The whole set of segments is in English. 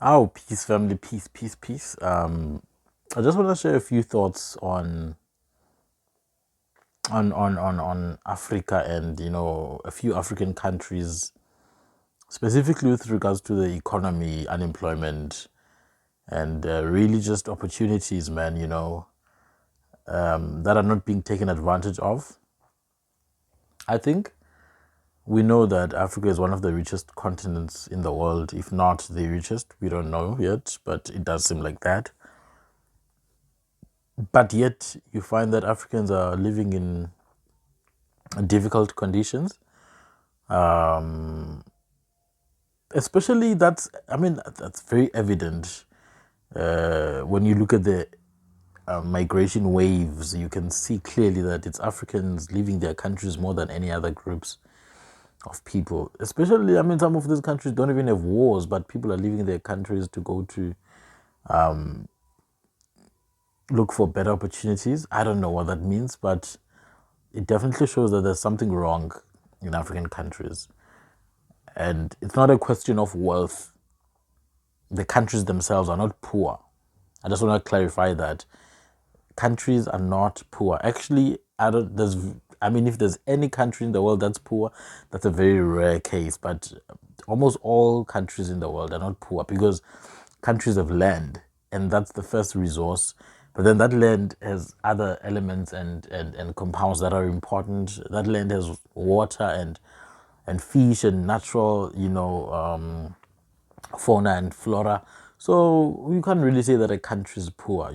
Oh, peace, family, peace, peace, peace. I just want to share a few thoughts on Africa and a few African countries, specifically with regards to the economy, unemployment, and really just opportunities, man. That are not being taken advantage of. I think we know that Africa is one of the richest continents in the world, if not the richest. We don't know yet, but it does seem like that. But yet, you find that Africans are living in difficult conditions. Um, Especially that's very evident when you look at the migration waves. You can see clearly that it's Africans leaving their countries more than any other groups of people. Especially, some of these countries don't even have wars, but people are leaving their countries to go to look for better opportunities. I don't know what that means, but it definitely shows that there's something wrong in African countries. And it's not a question of wealth. The countries themselves are not poor. I just want to clarify that countries are not poor. Actually, I don't. There's. If there's any country in the world that's poor, that's a very rare case. But almost all countries in the world are not poor because countries have land, and that's the first resource. But then that land has other elements and compounds that are important. That land has water and fish and natural, fauna and flora. So you can't really say that a country is poor.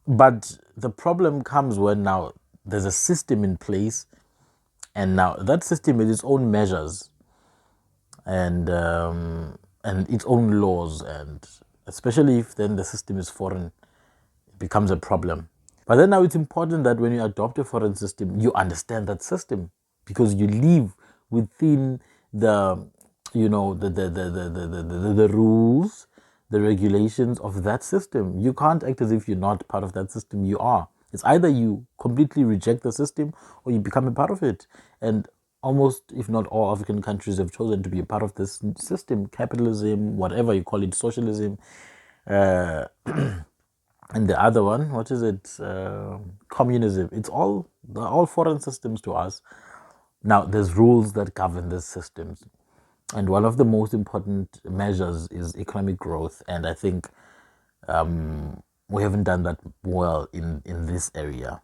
But the problem comes when now there's a system in place, and now that system has its own measures and its own laws, and especially if then the system is foreign, it becomes a problem. But then now it's important that when you adopt a foreign system, you understand that system because you live within the the rules, the regulations of that system. You can't act as if you're not part of that system. You are. It's either you completely reject the system or you become a part of it. And almost, if not all African countries have chosen to be a part of this system, capitalism, whatever you call it, socialism. Uh, and the other one, what is it? Communism. They're all foreign systems to us. Now, there's rules that govern these systems, and one of the most important measures is economic growth. And I think we haven't done that well in this area.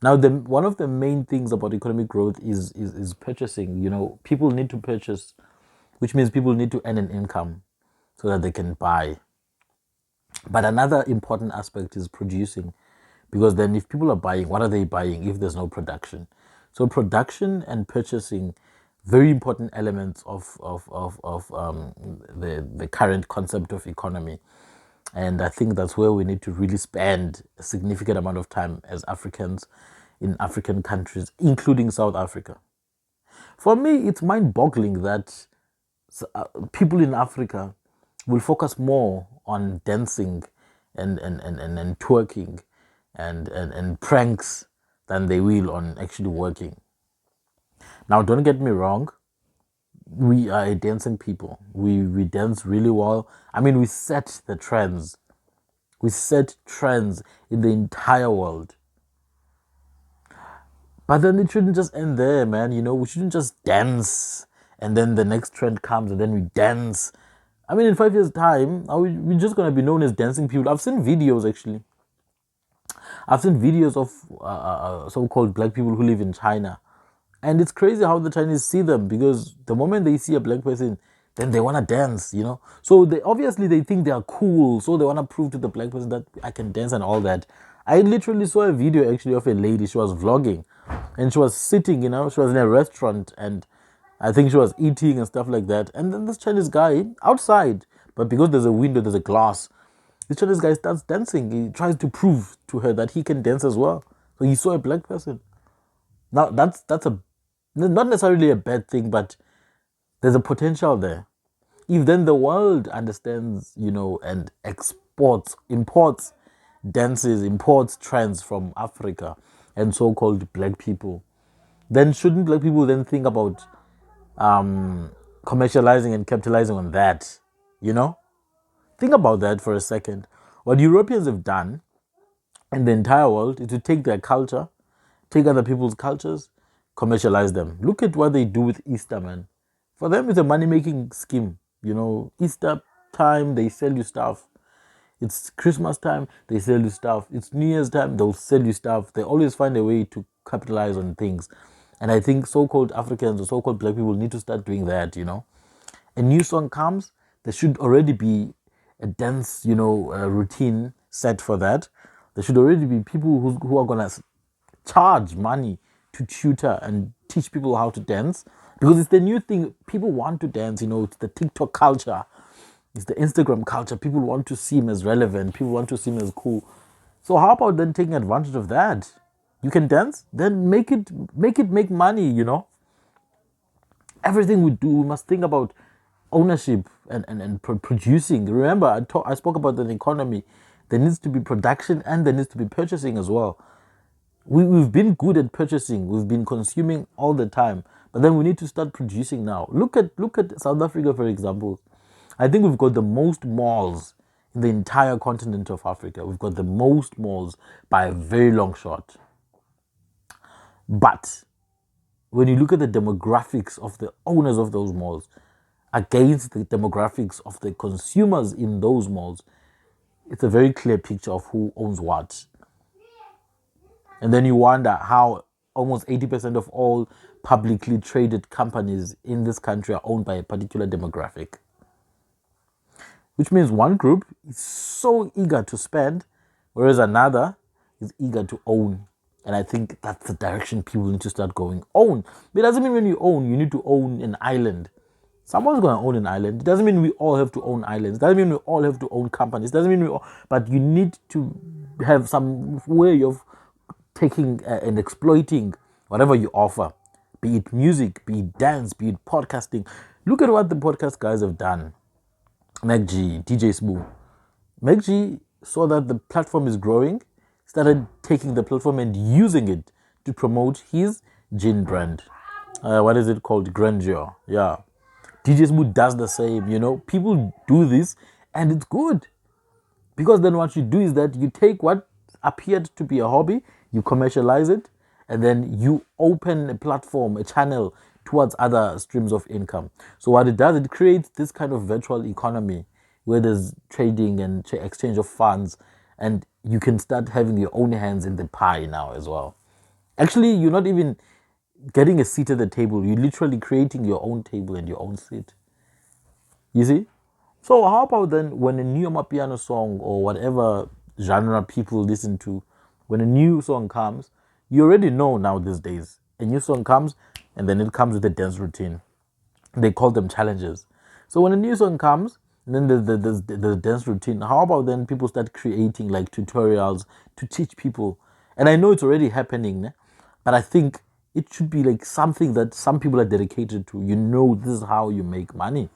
Now, one of the main things about economic growth is purchasing. People need to purchase, which means people need to earn an income so that they can buy. But another important aspect is producing, because then if people are buying, what are they buying if there's no production? So production and purchasing, very important elements of the current concept of economy. And I think that's where we need to really spend a significant amount of time as Africans in African countries, including South Africa. For me, it's mind boggling that people in Africa will focus more on dancing and twerking and pranks than they will on actually working. Now, don't get me wrong, we are a dancing people. We dance really well. We set the trends. We set trends in the entire world. But then it shouldn't just end there, man. We shouldn't just dance and then the next trend comes and then we dance. In 5 years' time, we're just gonna be known as dancing people. I've seen videos actually. I've seen videos of so-called black people who live in China, and it's crazy how the Chinese see them because the moment they see a black person, then they wanna dance. So they think they are cool, so they wanna prove to the black person that I can dance and all that. I literally saw a video actually of a lady. She was vlogging, and she was sitting. She was in a restaurant, and I think she was eating and stuff like that. And then this Chinese guy outside, but because there's a window, there's a glass. This Chinese guy starts dancing. He tries to prove to her that he can dance as well. So he saw a black person. Now that's a not necessarily a bad thing, but there's a potential there. If then the world understands, and imports dances, imports trends from Africa and so-called black people, then shouldn't black people then think about commercializing and capitalizing on that, you know? Think about that for a second. What Europeans have done in the entire world is to take their culture, take other people's cultures, commercialize them. Look at what they do with Easter, man. For them, it's a money making scheme. You know, Easter time, they sell you stuff. It's Christmas time, they sell you stuff. It's New Year's time, they'll sell you stuff. They always find a way to capitalize on things. And I think so called Africans or so called black people need to start doing that, you know. A new song comes, there should already be a dance, routine set for that. There should already be people who are going to charge money to tutor and teach people how to dance because it's the new thing. People want to dance, it's the TikTok culture, it's the Instagram culture. People want to seem as relevant, people want to seem as cool. So how about then taking advantage of that? You can dance, then make it make money. Everything we do, we must think about ownership and producing. Remember, I spoke about the economy. There needs to be production and there needs to be purchasing as well. We've been good at purchasing. We've been consuming all the time. But then we need to start producing now. Look at South Africa, for example. I think we've got the most malls in the entire continent of Africa. We've got the most malls by a very long shot. But when you look at the demographics of the owners of those malls against the demographics of the consumers in those malls, it's a very clear picture of who owns what. And then you wonder how almost 80% of all publicly traded companies in this country are owned by a particular demographic. Which means one group is so eager to spend, whereas another is eager to own. And I think that's the direction people need to start going. Own. But it doesn't mean when you own, you need to own an island. Someone's going to own an island. It doesn't mean we all have to own islands. It doesn't mean we all have to own companies. It doesn't mean we all, but you need to have some way of taking and exploiting whatever you offer, be it music, be it dance, be it podcasting. Look at what the podcast guys have done. MacG, DJ Smoo. MacG saw that the platform is growing, started taking the platform and using it to promote his gin brand. What is it called? Grandeur. Yeah. DJ Smoo does the same, People do this and it's good. Because then what you do is that you take what appeared to be a hobby, you commercialize it, and then you open a platform, a channel towards other streams of income. So what it does, it creates this kind of virtual economy where there's trading and exchange of funds, and you can start having your own hands in the pie now as well. Actually, you're not even getting a seat at the table. You're literally creating your own table and your own seat. You see? So how about then when a new Amapiano song or whatever genre people listen to, when a new song comes, you already know now these days. A new song comes and then it comes with a dance routine. They call them challenges. So when a new song comes, and then there's the dance routine. How about then people start creating like tutorials to teach people? And I know it's already happening, but I think it should be like something that some people are dedicated to. This is how you make money.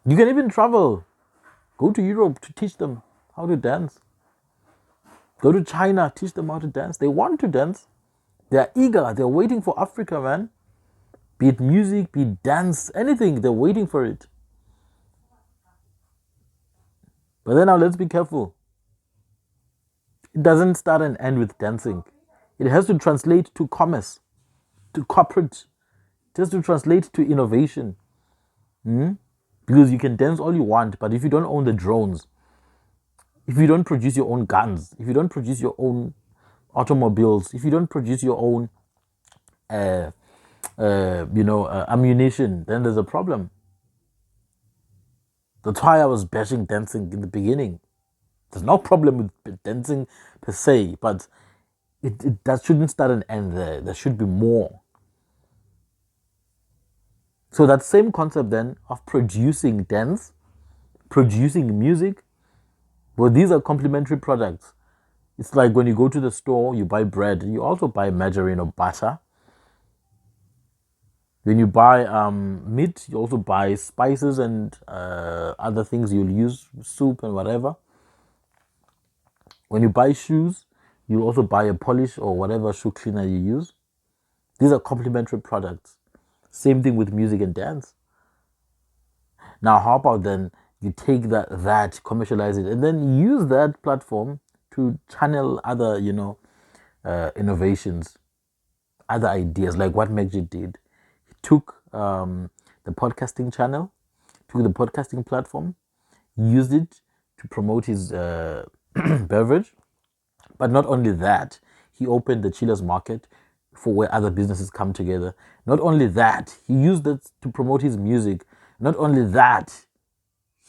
You can even travel. Go to Europe to teach them how to dance. Go to China, teach them how to dance. They want to dance. They're eager. They're waiting for Africa, man. Be it music, be it dance, anything. They're waiting for it. But then now let's be careful. It doesn't start and end with dancing. It has to translate to commerce, to corporate. It has to translate to innovation. Because you can dance all you want, but if you don't own the drones, if you don't produce your own guns, if you don't produce your own automobiles, if you don't produce your own, ammunition, then there's a problem. That's why I was bashing dancing in the beginning. There's no problem with dancing per se, but that shouldn't start and end there. There should be more. So that same concept then of producing dance, producing music, well, these are complementary products. It's like when you go to the store, you buy bread, you also buy margarine or butter. When you buy meat, you also buy spices and other things you'll use, soup and whatever. When you buy shoes, you also buy a polish or whatever shoe cleaner you use. These are complementary products. Same thing with music and dance. Now, how about then you take that commercialize it, and then use that platform to channel other, innovations, other ideas, like what Megji did. He took the podcasting channel, took the podcasting platform, used it to promote his beverage. But not only that, he opened the chillers market for where other businesses come together. Not only that, he used it to promote his music. Not only that,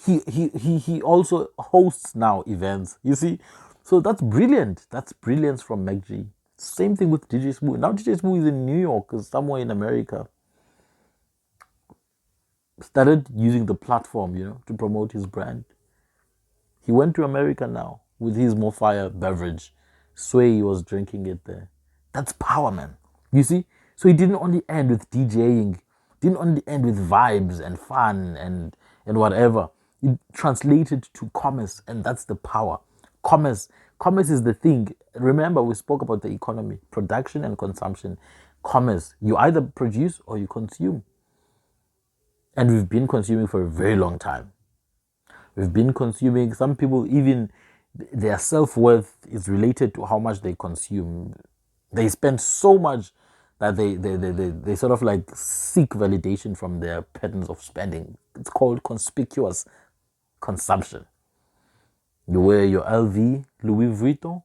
he also hosts now events. You see, so that's brilliant. That's brilliance from MacG. Same thing with DJ Smooth. Now DJ Smooth is in New York, is somewhere in America. Started using the platform, to promote his brand. He went to America now with his More Fire beverage. Sway was drinking it there. That's power, man. You see? So it didn't only end with DJing, didn't only end with vibes and fun and whatever. It translated to commerce, and that's the power. Commerce is the thing. Remember, we spoke about the economy, production and consumption. Commerce, you either produce or you consume. And we've been consuming for a very long time. We've been consuming. Some people, even their self-worth is related to how much they consume. They spend so much that they sort of like seek validation from their patterns of spending. It's called conspicuous consumption. You wear your LV, Louis Vuitton,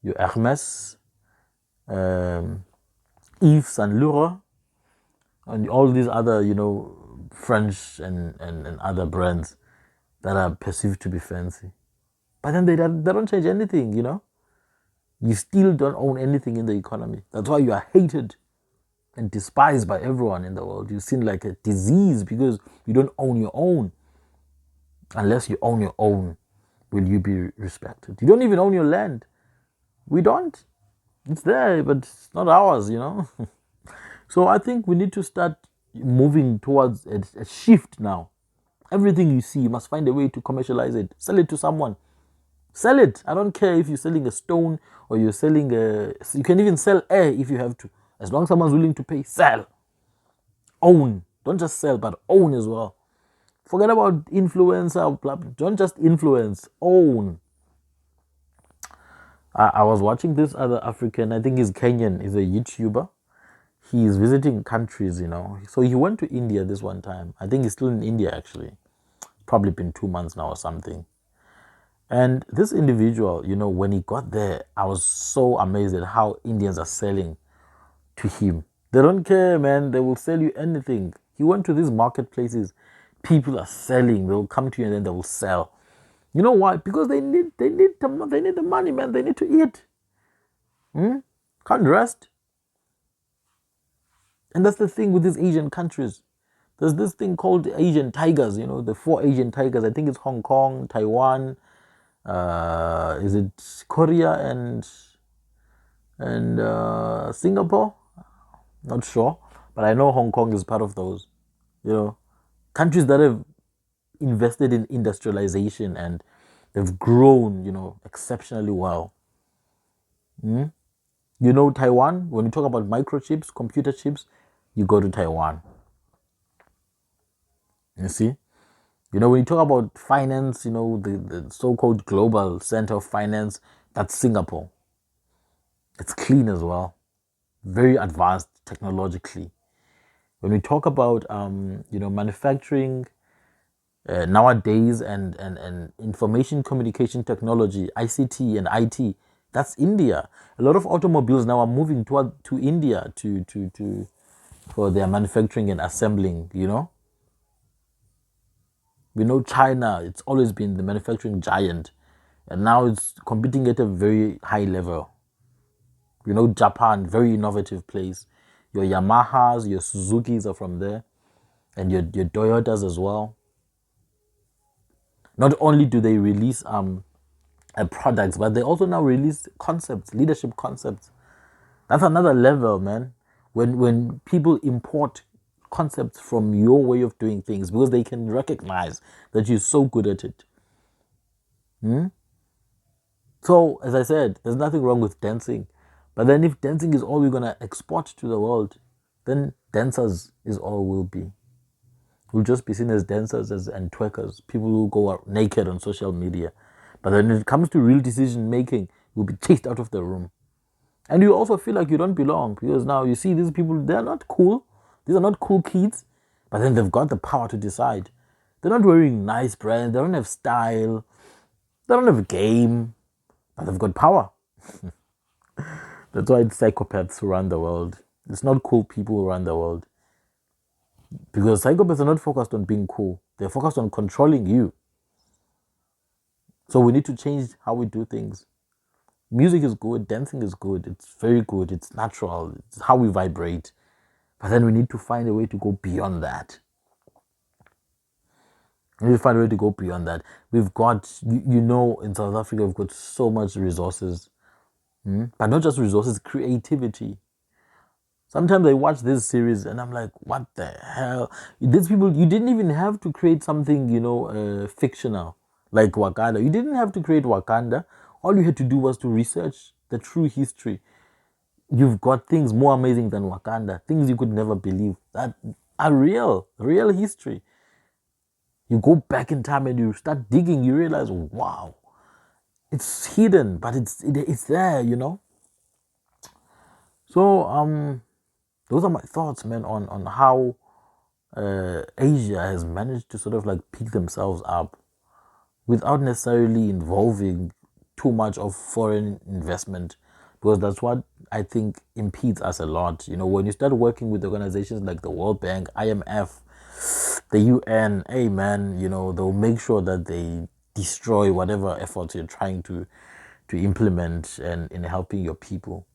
your Hermes, Yves Saint Laurent, and all these other, French and other brands that are perceived to be fancy. But then they don't change anything, You still don't own anything in the economy. That's why you are hated and despised by everyone in the world. You're seen like a disease because you don't own your own. Unless you own your own, will you be respected? You don't even own your land. We don't. It's there, but it's not ours, So I think we need to start moving towards a shift now. Everything you see, you must find a way to commercialize it. Sell it to someone. Sell it. I don't care if you're selling a stone or you're selling you can even sell air if you have to. As long as someone's willing to pay, sell. Own. Don't just sell, but own as well. Forget about influencer. Don't just influence. Own. I was watching this other African, I think he's Kenyan, he's a YouTuber. He's visiting countries, So he went to India this one time. I think he's still in India, actually. Probably been 2 months now or something. And this individual, when he got there, I was so amazed at how Indians are selling to him. They don't care, man. They will sell you anything. He went to these marketplaces. People are selling. They will come to you and then they will sell. You know why? Because they need the money, man. They need to eat. Can't rest. And that's the thing with these Asian countries. There's this thing called Asian tigers, the 4 Asian tigers. I think it's Hong Kong, Taiwan, is it Korea and Singapore? Not sure. But I know Hong Kong is part of those. Countries that have invested in industrialization and they've grown, exceptionally well. Taiwan, when you talk about microchips, computer chips, you go to Taiwan. You see? When you talk about finance, the so-called global center of finance, that's Singapore. It's clean as well. Very advanced technologically. When we talk about, manufacturing nowadays and information communication technology, ICT and IT, that's India. A lot of automobiles now are moving to India for their manufacturing and assembling, We know China, it's always been the manufacturing giant, and now it's competing at a very high level. Japan, very innovative place. Your Yamahas, your Suzukis are from there, and your Toyotas as well. Not only do they release products, but they also now release concepts, leadership concepts. That's another level, man. When people import concepts from your way of doing things because they can recognize that you're so good at it. So, as I said, there's nothing wrong with dancing. But then if dancing is all we're going to export to the world, then dancers is all we'll be. We'll just be seen as dancers and twerkers, people who go out naked on social media. But then when it comes to real decision making, you'll be chased out of the room. And you also feel like you don't belong because now you see these people, they're not cool. These are not cool kids, but then they've got the power to decide. They're not wearing nice brands, they don't have style, they don't have game, but they've got power. That's why it's psychopaths who run the world. It's not cool people who run the world. Because psychopaths are not focused on being cool, they're focused on controlling you. So we need to change how we do things. Music is good, dancing is good, it's very good, it's natural, it's how we vibrate. But then we need to find a way to go beyond that. We need to find a way to go beyond that. We've got, in South Africa, we've got so much resources. But not just resources, creativity. Sometimes I watch this series and I'm like, what the hell? These people, you didn't even have to create something, fictional, like Wakanda. You didn't have to create Wakanda. All you had to do was to research the true history. You've got things more amazing than Wakanda, things you could never believe that are real history. You go back in time and you start digging, you realize, wow, it's hidden, but it's there, So those are my thoughts, man, on how Asia has managed to sort of like pick themselves up without necessarily involving too much of foreign investment, because that's what I think impedes us a lot. When you start working with organizations like the World Bank, IMF, the UN, hey man, they'll make sure that they destroy whatever efforts you're trying to implement and in helping your people.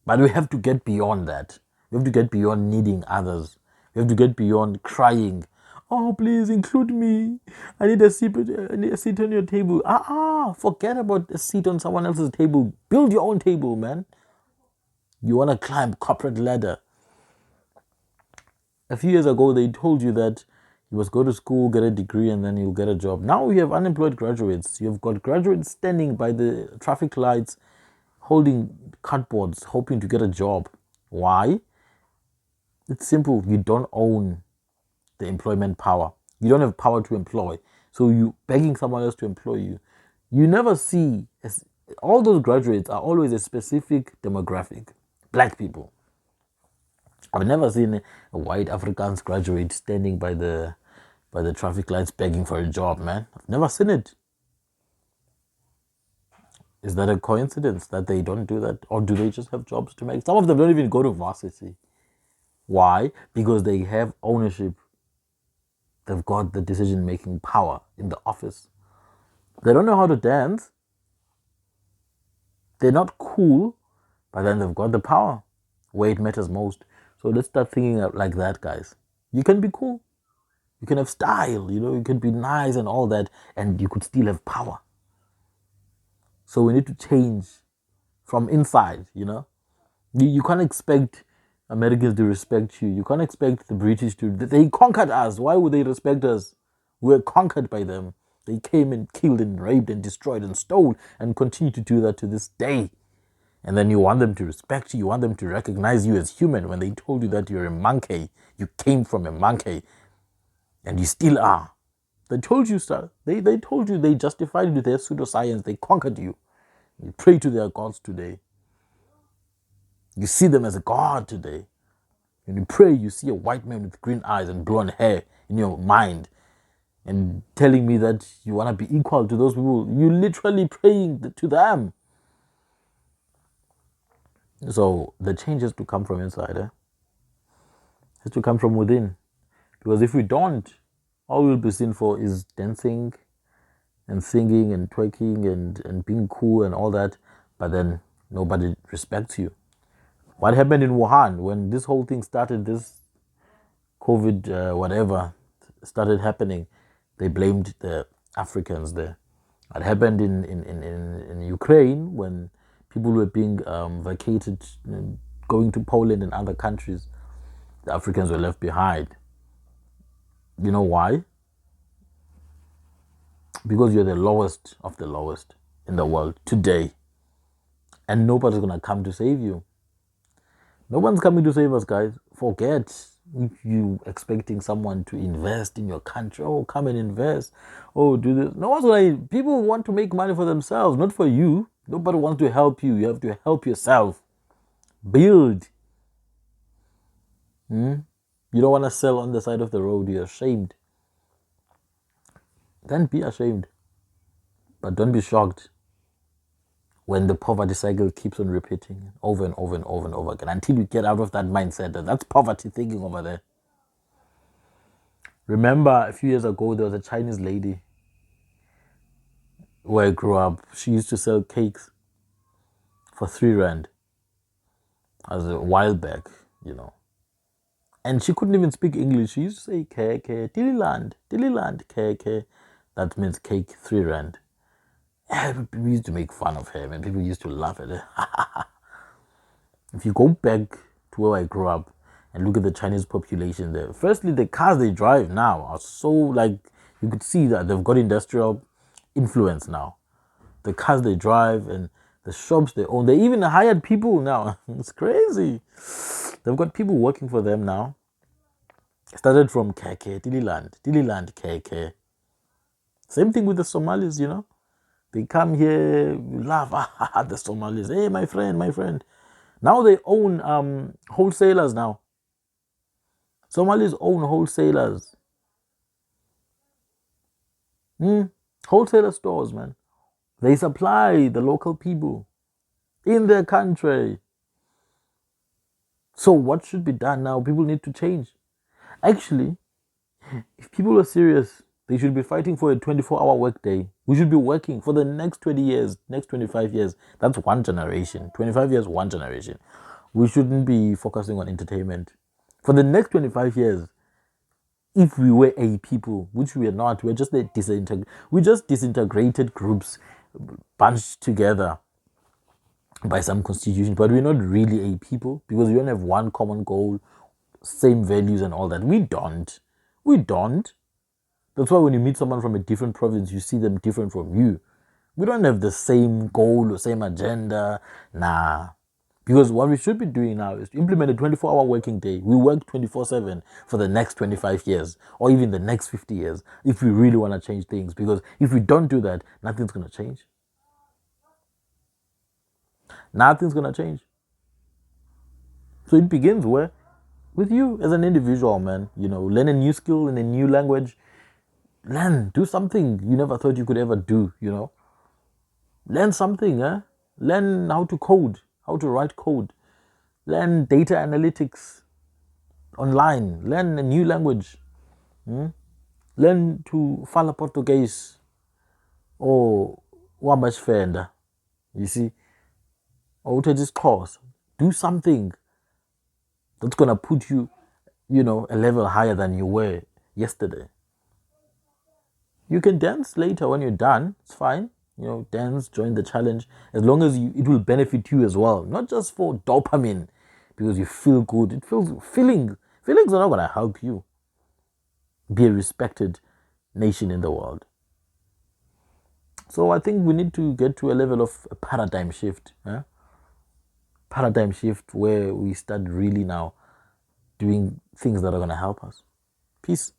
But we have to get beyond that. We have to get beyond needing others. We have to get beyond crying. Oh, please include me. I need a seat. I need a seat on your table. Forget about a seat on someone else's table. Build your own table, man. You want to climb corporate ladder. A few years ago, they told you that you must go to school, get a degree, and then you'll get a job. Now you have unemployed graduates. You've got graduates standing by the traffic lights, holding cardboards, hoping to get a job. Why? It's simple. You don't own the employment power. You don't have power to employ. So you begging someone else to employ you. You never see, all those graduates are always a specific demographic. Black people. I've never seen a white Afrikaans graduate standing by the traffic lights begging for a job, man. I've never seen it. Is that a coincidence that they don't do that? Or do they just have jobs to make? Some of them don't even go to varsity. Why? Because they have ownership. They've got the decision-making power in the office. They don't know how to dance. They're not cool, but then they've got the power where it matters most. So let's start thinking like that, guys. You can be cool. You can have style, you can be nice and all that, and you could still have power. So we need to change from inside, You can't expect Americans to respect you. You can't expect the British to. They conquered us. Why would they respect us? We were conquered by them. They came and killed and raped and destroyed and stole and continue to do that to this day. And then you want them to respect you. You want them to recognize you as human when they told you that you're a monkey. You came from a monkey. And you still are. They told you, sir. They told you, they justified it with their pseudoscience. They conquered you. You pray to their gods today. You see them as a god today. When you pray, you see a white man with green eyes and blonde hair in your mind and telling me that you want to be equal to those people. You're literally praying to them. So the change has to come from inside. It has to come from within. Because if we don't, all we'll be seen for is dancing and singing and twerking and being cool and all that. But then nobody respects you. What happened in Wuhan when this whole thing started, this COVID whatever started happening, they blamed the Africans there. What happened in Ukraine when people were being vacated, going to Poland and other countries, the Africans were left behind. You know why? Because you're the lowest of the lowest in the world today. And nobody's going to come to save you. No one's coming to save us, guys. Forget. If you expecting someone to invest in your country, oh, come and invest, oh, do this. No one's like, people want to make money for themselves, not for you. Nobody wants to help you. You have to help yourself. Build. You don't want to sell on the side of the road. You're ashamed. Then be ashamed. But don't be shocked when the poverty cycle keeps on repeating over and over and over and over again until you get out of that mindset. That's poverty thinking over there. Remember a few years ago, there was a Chinese lady where I grew up. She used to sell cakes for 3 rand as a while back, And she couldn't even speak English. She used to say, K, Dililand, K. That means cake, 3 rand. And people used to make fun of her, and people used to laugh at her. If you go back to where I grew up and look at the Chinese population there, firstly, the cars they drive now are so, you could see that they've got industrial influence now. The cars they drive and the shops they own, they even hired people now. It's crazy. They've got people working for them now. Started from KK, Dililand, KK. Same thing with the Somalis, They come here, you laugh, the Somalis. Hey, my friend. Now they own wholesalers now. Somalis own wholesalers. Wholesaler stores, man. They supply the local people in their country. So what should be done now? People need to change. Actually, if people are serious, they should be fighting for a 24-hour workday. We should be working for the next 20 years, next 25 years. That's one generation. 25 years, one generation. We shouldn't be focusing on entertainment. For the next 25 years, if we were a people, which we are not, we're just disintegrated groups bunched together by some constitution, but we're not really a people because we don't have one common goal, same values and all that. We don't. That's why when you meet someone from a different province, you see them different from you. We don't have the same goal or same agenda. Nah. Because what we should be doing now is to implement a 24-hour working day. We work 24/7 for the next 25 years or even the next 50 years if we really want to change things. Because if we don't do that, nothing's going to change. Nothing's going to change. So it begins where? With you as an individual, man. Learn a new skill in a new language. Learn. Do something you never thought you could ever do, Learn something, Learn how to code, how to write code. Learn data analytics online. Learn a new language. Learn to fala Portuguese or Wabashfenda. You see? Or to this course. Do something that's going to put you, a level higher than you were yesterday. You can dance later when you're done. It's fine. Dance, join the challenge. As long as it will benefit you as well. Not just for dopamine. Because you feel good. It feels feelings are not going to help you be a respected nation in the world. So I think we need to get to a level of a paradigm shift. Paradigm shift where we start really now doing things that are going to help us. Peace.